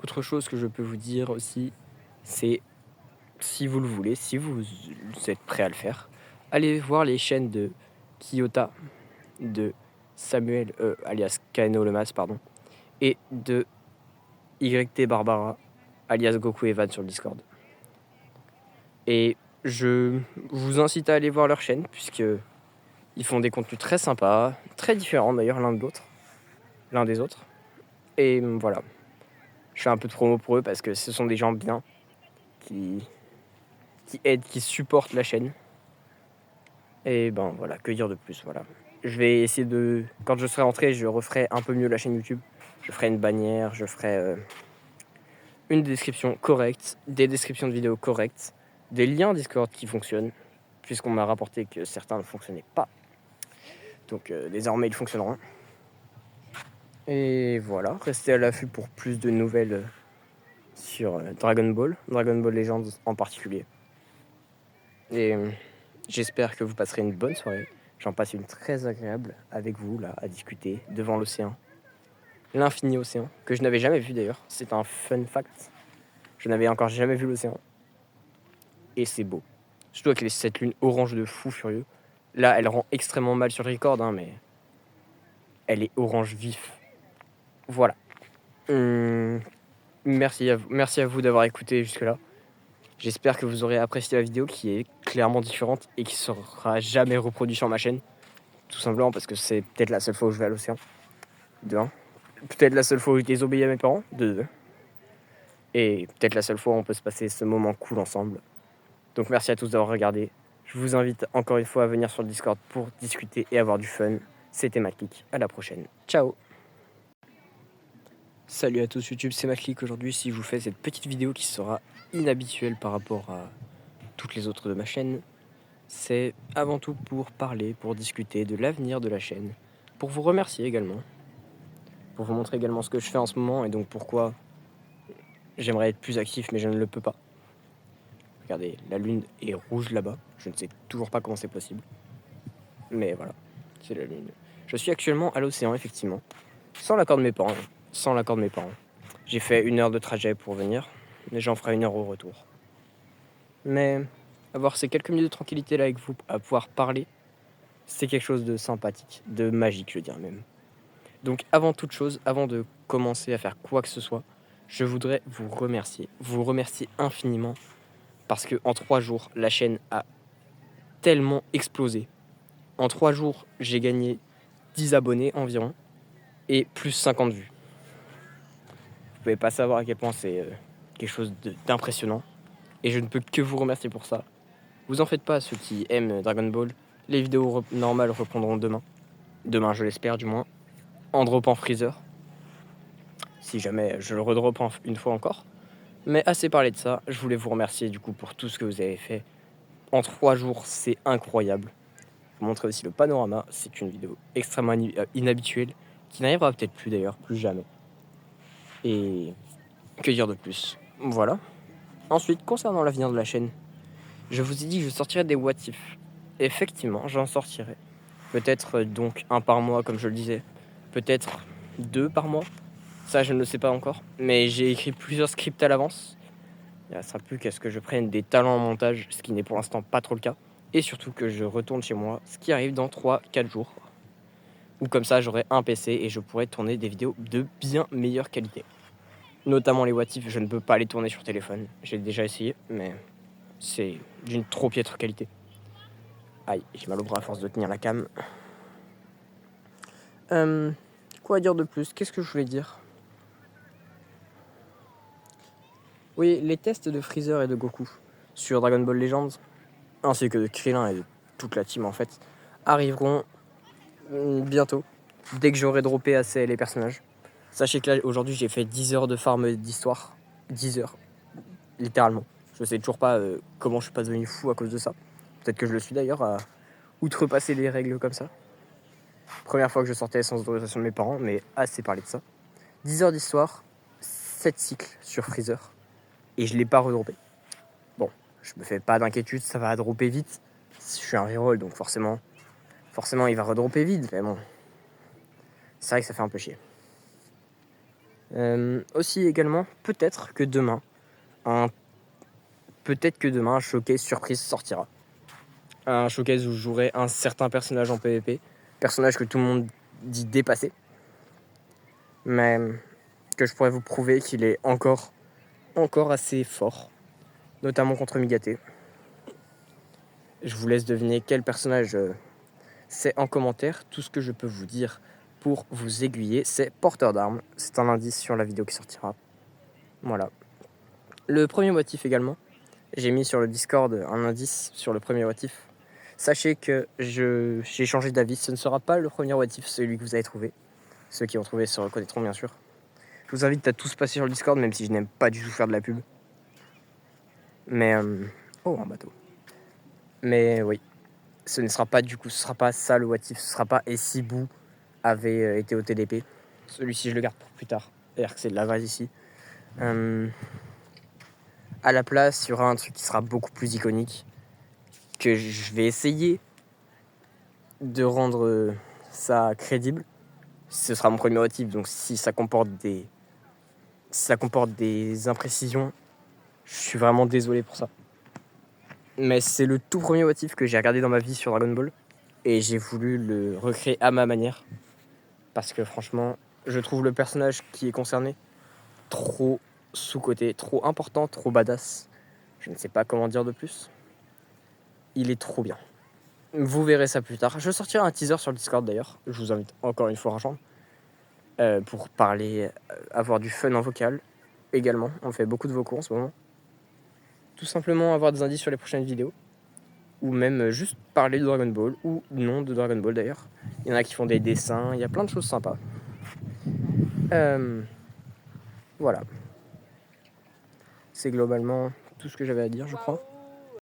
Autre chose que je peux vous dire aussi, c'est si vous le voulez, si vous êtes prêt à le faire, allez voir les chaînes de Kiyota, de Samuel, alias Kaeno Lemas, pardon, et de YT Barbara, alias Goku Evan sur le Discord. Et je vous incite à aller voir leur chaîne, puisque ils font des contenus très sympas, très différents d'ailleurs l'un des autres. Et voilà, je fais un peu de promo pour eux parce que ce sont des gens bien qui aident, qui supportent la chaîne. Et ben voilà, que dire de plus, voilà. Je vais essayer de... Quand je serai rentré, je referai un peu mieux la chaîne YouTube. Je ferai une bannière, je ferai une description correcte, des descriptions de vidéos correctes, des liens Discord qui fonctionnent, puisqu'on m'a rapporté que certains ne fonctionnaient pas. Donc désormais, ils fonctionneront. Et voilà, restez à l'affût pour plus de nouvelles sur Dragon Ball Legends en particulier. Et j'espère que vous passerez une bonne soirée. J'en passe une très agréable avec vous, là, à discuter devant l'océan. L'infini océan, que je n'avais jamais vu d'ailleurs. C'est un fun fact. Je n'avais encore jamais vu l'océan. Et c'est beau. Surtout avec cette lune orange de fou furieux. Là, elle rend extrêmement mal sur le record, hein, mais elle est orange vif. Voilà. Merci à vous d'avoir écouté jusque-là. J'espère que vous aurez apprécié la vidéo qui est clairement différente et qui ne sera jamais reproduite sur ma chaîne. Tout simplement parce que c'est peut-être la seule fois où je vais à l'océan. De 1. Peut-être la seule fois où je désobéis à mes parents. De 2. Et peut-être la seule fois où on peut se passer ce moment cool ensemble. Donc merci à tous d'avoir regardé. Je vous invite encore une fois à venir sur le Discord pour discuter et avoir du fun. C'était Maclick. À la prochaine. Ciao. Salut à tous YouTube, c'est Maclick. Aujourd'hui, si je vous fais cette petite vidéo qui sera inhabituelle par rapport à toutes les autres de ma chaîne, c'est avant tout pour parler, pour discuter de l'avenir de la chaîne, pour vous remercier également, pour vous montrer également ce que je fais en ce moment et donc pourquoi j'aimerais être plus actif mais je ne le peux pas. Regardez, la lune est rouge là-bas, je ne sais toujours pas comment c'est possible, mais voilà, c'est la lune. Je suis actuellement à l'océan effectivement, sans l'accord de mes parents, J'ai fait 1 heure de trajet pour venir, mais j'en ferai 1 heure au retour. Mais avoir ces quelques minutes de tranquillité là avec vous, à pouvoir parler, c'est quelque chose de sympathique, de magique, je dirais même. Donc avant toute chose, avant de commencer à faire quoi que ce soit, je voudrais vous remercier infiniment, parce que en 3 jours, la chaîne a tellement explosé. En 3 jours, j'ai gagné 10 abonnés environ, et plus 50 vues. Vous pouvez pas savoir à quel point c'est quelque chose d'impressionnant, et je ne peux que vous remercier pour ça. Vous en faites pas, ceux qui aiment Dragon Ball. Les vidéos normales reprendront demain. Demain, je l'espère du moins. En dropant Freezer. Si jamais je le redrop une fois encore. Mais assez parlé de ça, je voulais vous remercier du coup pour tout ce que vous avez fait. En 3 jours, c'est incroyable. Vous montrer aussi le panorama. C'est une vidéo extrêmement inhabituelle. Qui n'arrivera peut-être plus d'ailleurs, plus jamais. Et que dire de plus? Voilà. Ensuite, concernant l'avenir de la chaîne, je vous ai dit que je sortirais des what if. Effectivement, j'en sortirai. Peut-être donc 1 par mois, comme je le disais. Peut-être 2 par mois. Ça, je ne le sais pas encore. Mais j'ai écrit plusieurs scripts à l'avance. Il ne sera plus qu'à ce que je prenne des talents en montage, ce qui n'est pour l'instant pas trop le cas. Et surtout que je retourne chez moi, ce qui arrive dans 3-4 jours. Ou comme ça, j'aurai un PC et je pourrai tourner des vidéos de bien meilleure qualité. Notamment les what if, je ne peux pas les tourner sur téléphone. J'ai déjà essayé, mais c'est d'une trop piètre qualité. Aïe, j'ai mal au bras à force de tenir la cam. Quoi dire de plus? Qu'est-ce que je voulais dire? Oui, les tests de Freezer et de Goku sur Dragon Ball Legends, ainsi que de Krillin et de toute la team en fait, arriveront bientôt, dès que j'aurai droppé assez les personnages. Sachez que là, aujourd'hui, j'ai fait 10 heures de farm d'histoire. 10 heures, littéralement. Je sais toujours pas comment je suis pas devenu fou à cause de ça. Peut-être que je le suis d'ailleurs à outrepasser les règles comme ça. Première fois que je sortais sans autorisation de mes parents, mais assez parlé de ça. 10 heures d'histoire, 7 cycles sur Freezer. Et je l'ai pas redroppé. Bon, je me fais pas d'inquiétude, ça va dropper vite. Je suis un reroll, donc forcément il va redropper vite. Mais bon, c'est vrai que ça fait un peu chier. Aussi également, peut-être que demain, un showcase surprise sortira. Un showcase où je jouerai un certain personnage en PvP, personnage que tout le monde dit dépassé, mais que je pourrais vous prouver qu'il est encore assez fort, notamment contre Migaté. Je vous laisse deviner quel personnage c'est en commentaire. Tout ce que je peux vous dire pour vous aiguiller, c'est porteur d'armes. C'est un indice sur la vidéo qui sortira. Voilà. Le premier motif également, j'ai mis sur le Discord un indice sur le premier motif. Sachez que j'ai changé d'avis, ce ne sera pas le premier motif, celui que vous avez trouvé. Ceux qui ont trouvé se reconnaîtront bien sûr. Je vous invite à tous passer sur le Discord, même si je n'aime pas du tout faire de la pub. Mais... oh, un bateau. Mais oui, ce ne sera pas ça le motif, ce sera pas et si Boo avait été au TDP. Celui-ci je le garde pour plus tard. D'ailleurs que c'est de la base ici. À la place, il y aura un truc qui sera beaucoup plus iconique, que je vais essayer de rendre ça crédible. Ce sera mon premier motif, donc si ça comporte des imprécisions, je suis vraiment désolé pour ça. Mais c'est le tout premier motif que j'ai regardé dans ma vie sur Dragon Ball, et j'ai voulu le recréer à ma manière, parce que franchement, je trouve le personnage qui est concerné trop sous-coté, trop important, trop badass. Je ne sais pas comment dire de plus. Il est trop bien. Vous verrez ça plus tard. Je sortirai un teaser sur le Discord d'ailleurs. Je vous invite encore une fois à rejoindre. Pour parler, avoir du fun en vocal. Également, on fait beaucoup de vocaux en ce moment. Tout simplement avoir des indices sur les prochaines vidéos. Ou même juste parler de Dragon Ball. Ou non de Dragon Ball d'ailleurs. Il y en a qui font des dessins. Il y a plein de choses sympas. Voilà. C'est globalement tout ce que j'avais à dire, je crois.